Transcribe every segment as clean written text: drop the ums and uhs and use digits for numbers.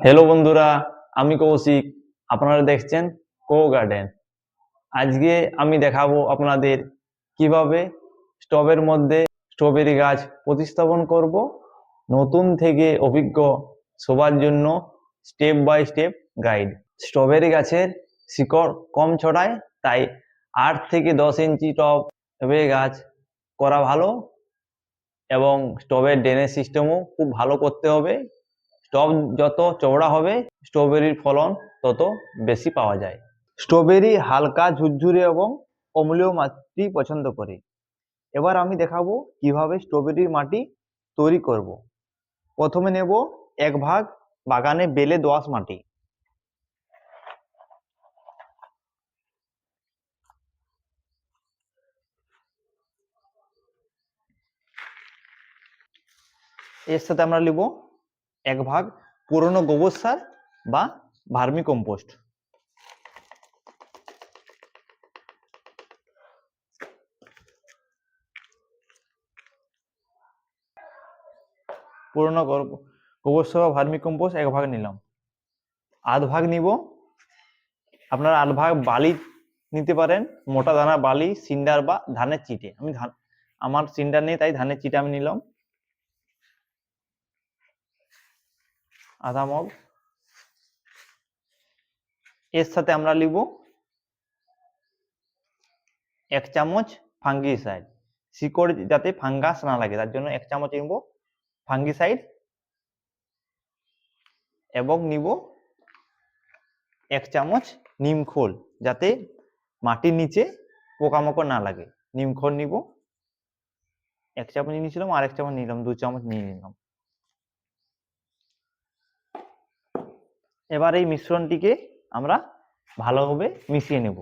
Hello বন্ধুরা, আমি কৌশিক। আপনারা দেখছেন কো গার্ডেন। আজকে আমি দেখাবো আপনাদের কিভাবে স্টবের মধ্যে স্ট্রবেরি গাছ প্রতিস্থাপন করব। নতুন থেকে অভিজ্ঞ সবার জন্য step by step guide. Strawberry গাছের শিকড় কম ছড়ায়, তাই 8 থেকে 10 ইঞ্চি টব গাছ করা ভালো এবং স্টবের ড্রেনেজ সিস্টেমও খুব ভালো করতে হবে। স্টব যত চওড়া হবে স্ট্রবেরির ফলন তত বেশি পাওয়া যায়। স্ট্রবেরি হালকা ঝুরঝুরে এবং অম্লীয় মাটি পছন্দ করে। এবার আমি দেখাবো কিভাবে স্ট্রবেরির মাটি তৈরি করব। প্রথমে নেব 1 ভাগ বাগানে বেলে দোআঁশ মাটি। এর সাথে আমরা নেব 1 ভাগ পুরনো গোবর সার বা ভার্মি কম্পোস্ট। পুরনো গোবর সার বা ভার্মি কম্পোস্ট 1 ভাগ নিলাম। 1/2 ভাগ নিব, আপনারা 1/2 ভাগ বালি নিতে পারেন, মোটা দানা বালি, সিন্ডার বা ধানের চিটে। আমার সিন্ডার নেই, তাই ধানের চিটে আমি নিলাম। 1/2 মগ। এর সাথে আমরা নিব 1 চামচ ফাঙ্গিসাইড। শিকড় যাতে ফাঙ্গাস না লাগে তার জন্য 1 চামচ নিব ফাঙ্গিসাইড, এবং নিব 1 চামচ নিমখোল, যাতে মাটির নিচে পোকামাকড় না লাগে। নিমখোল নিব 1 চামচ নিয়েছিলাম, আর 1 চামচ নিলাম, 2 চামচ নিয়ে নিলাম। এবার এই মিশ্রণটিকে আমরা ভালোভাবে মিশিয়ে নেব।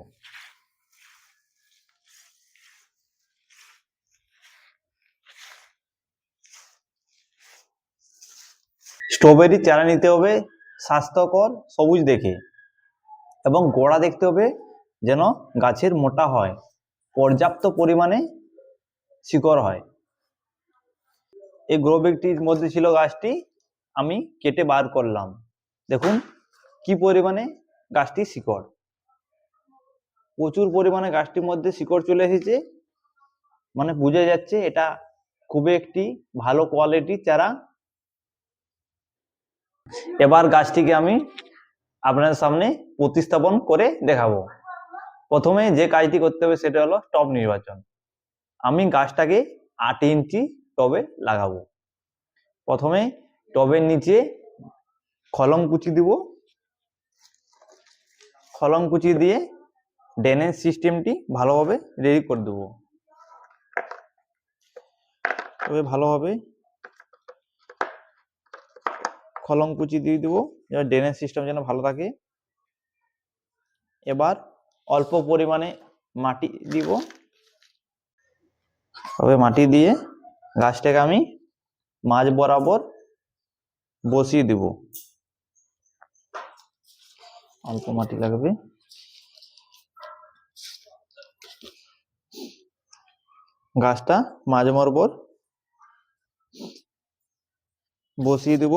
স্ট্রবেরি চারা নিতে হবে স্বাস্থ্যকর সবুজ দেখে, এবং গোড়া দেখতে হবে যেন গাছের মোটা হয়, পর্যাপ্ত পরিমাণে শিকড় হয়। এই গ্রো ব্যাগটির মধ্যে ছিল গাছটি, আমি কেটে বার করলাম। দেখুন কি পরিমাণে গাছটি শিকড়, প্রচুর পরিমাণে গাছটির মধ্যে শিকড় চলে এসেছে, মানে বোঝা যাচ্ছে এটা খুবই একটি ভালো কোয়ালিটির চারা। এবার গাছটিকে আমি আপনার সামনে প্রতিস্থাপন করে দেখাবো। প্রথমে যে কাজটি করতে হবে সেটা হলো টব নির্বাচন। আমি গাছটাকে 8 ইঞ্চি টবে লাগাবো। প্রথমে টবের নিচে খলম কুচি দিব। খলম কুচি দিয়ে ড্রেনেজ সিস্টেমটি ভালোভাবে রেডি করে দেবো। তবে ভালোভাবে খলম কুচি দিয়ে দেবো, ড্রেনেজ সিস্টেম যেন ভালো থাকে। এবার অল্প পরিমাণে মাটি দিব। তবে মাটি দিয়ে গাছটাকে আমি মাঝ বরাবর বসিয়ে দিব। অল্প মাটি লাগবে। গাছটা মাঝ বরাবর বসিয়ে দেব।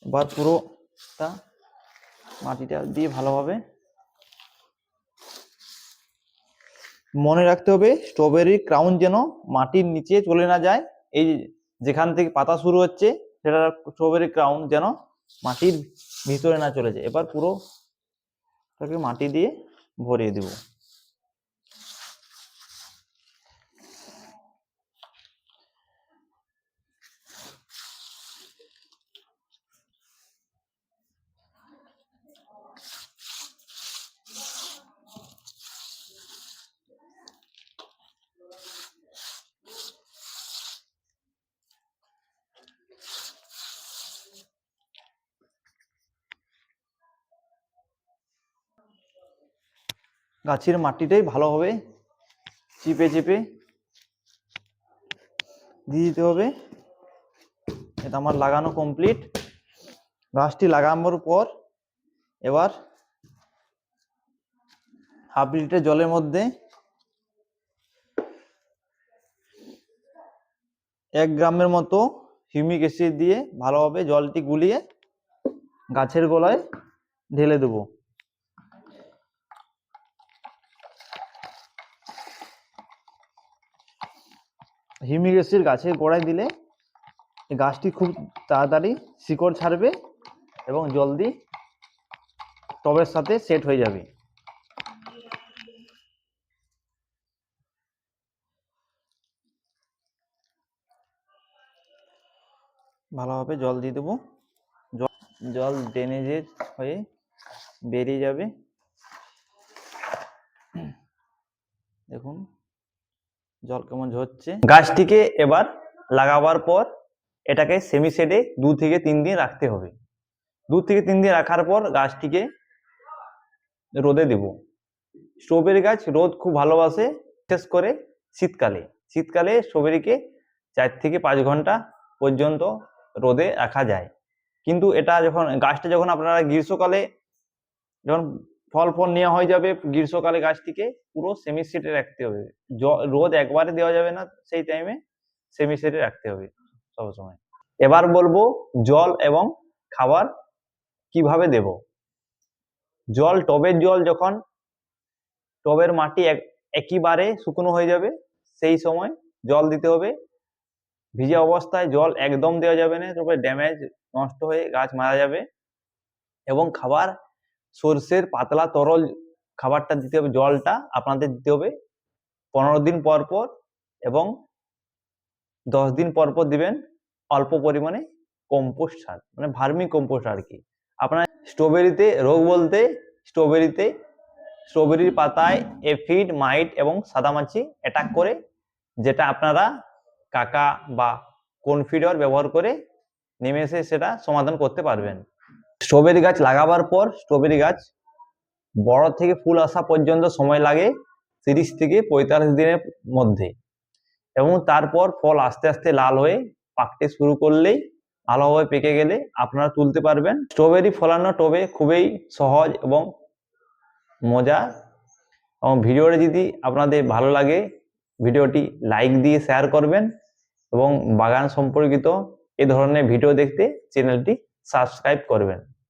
এবার পুরোটা মাটিটা দিয়ে ভালোভাবে মনে রাখতে হবে স্ট্রবেরির ক্রাউন যেন মাটির নিচে চলে না যায়। এই যেখান থেকে পাতা শুরু হচ্ছে সেটা স্ট্রবেরি ক্রাউন যেন মাটির ভিতরে না চলে যায়। এবার পুরোটাকে মাটি দিয়ে ভরিয়ে দেব। গাছের মাটিটাই ভালোভাবে চিপে চিপে দিয়ে দিতে হবে। এটা আমার লাগানো কমপ্লিট। গাছটি লাগানোর পর এবার ½ লিটার জলের মধ্যে 1 গ্রামের মতো হিউমিক অ্যাসিড দিয়ে ভালোভাবে জলটি গুলিয়ে গাছের গোড়ায় ঢেলে দেব। হিউমিক অ্যাসিড গাছের গোড়ায় দিলে এই গাছটি খুব তাড়াতাড়ি শিকড় ছাড়বে এবং জলদি টবের সাথে সেট হয়ে যাবে। ভালোভাবে জল দিয়ে দেবো। জল ড্রেনেজের হয়ে বেরিয়ে যাবে। দেখুন জল কেমন ঝরছে। গাছটিকে এবার লাগাবার পর এটাকে সেমি শেডে 2 থেকে 3 দিন রাখতে হবে। 2 থেকে 3 দিন রাখার পর গাছটিকে রোদে দেব। স্ট্রবেরি গাছ রোদ খুব ভালোবাসে, বিশেষ করে শীতকালে। শীতকালে স্ট্রবেরিকে 4 থেকে 5 ঘন্টা পর্যন্ত রোদে রাখা যায়। কিন্তু এটা যখন গাছটা যখন আপনারা গ্রীষ্মকালে যখন ফল নেওয়া হয়ে যাবে, গ্রীষ্মকালে গাছটিকে পুরো সেমি শেডে রাখতে হবে। রোদ একবারে দেওয়া যাবে না, সেই টাইমে সেমি শেডে রাখতে হবে সবসময়। এবার বলবো জল এবং খাবার কিভাবে দেব। জল, টবের জল যখন টবের মাটি একেবারে শুকনো হয়ে যাবে সেই সময় জল দিতে হবে। ভিজে অবস্থায় জল একদম দেওয়া যাবে না, তবে ড্যামেজ নষ্ট হয়ে গাছ মারা যাবে। এবং খাবার সর্ষের পাতলা তরল খাবারটা দিতে হবে। জলটা আপনাদের দিতে হবে 15 দিন পর পর এবং 10 দিন পর পর দিবেন অল্প পরিমাণে কম্পোস্ট সার, মানে ভার্মি কম্পোস্ট আর কি। আপনার স্ট্রবেরিতে রোগ বলতে স্ট্রবেরির পাতায় এফিড, মাইট এবং সাদামাছি অ্যাটাক করে, যেটা আপনারা কাকা বা কনফিডর ব্যবহার করে নিমেষে সেটা সমাধান করতে পারবেন। স্ট্রবেরি গাছ লাগাবার পর স্ট্রবেরি গাছ বড় থেকে ফুল আসা পর্যন্ত সময় লাগে 30 থেকে 45 দিনের মধ্যে, এবং তারপর ফল আস্তে আস্তে লাল হয়ে পাকতে শুরু করলেই ভালোভাবে পেকে গেলে আপনারা তুলতে পারবেন। স্ট্রবেরি ফলানো টবে খুবই সহজ এবং মজা। এবং ভিডিওটি যদি আপনাদের ভালো লাগে ভিডিওটি লাইক দিয়ে শেয়ার করবেন এবং বাগান সম্পর্কিত এ ধরনের ভিডিও দেখতে চ্যানেলটি সাবস্ক্রাইব করবেন।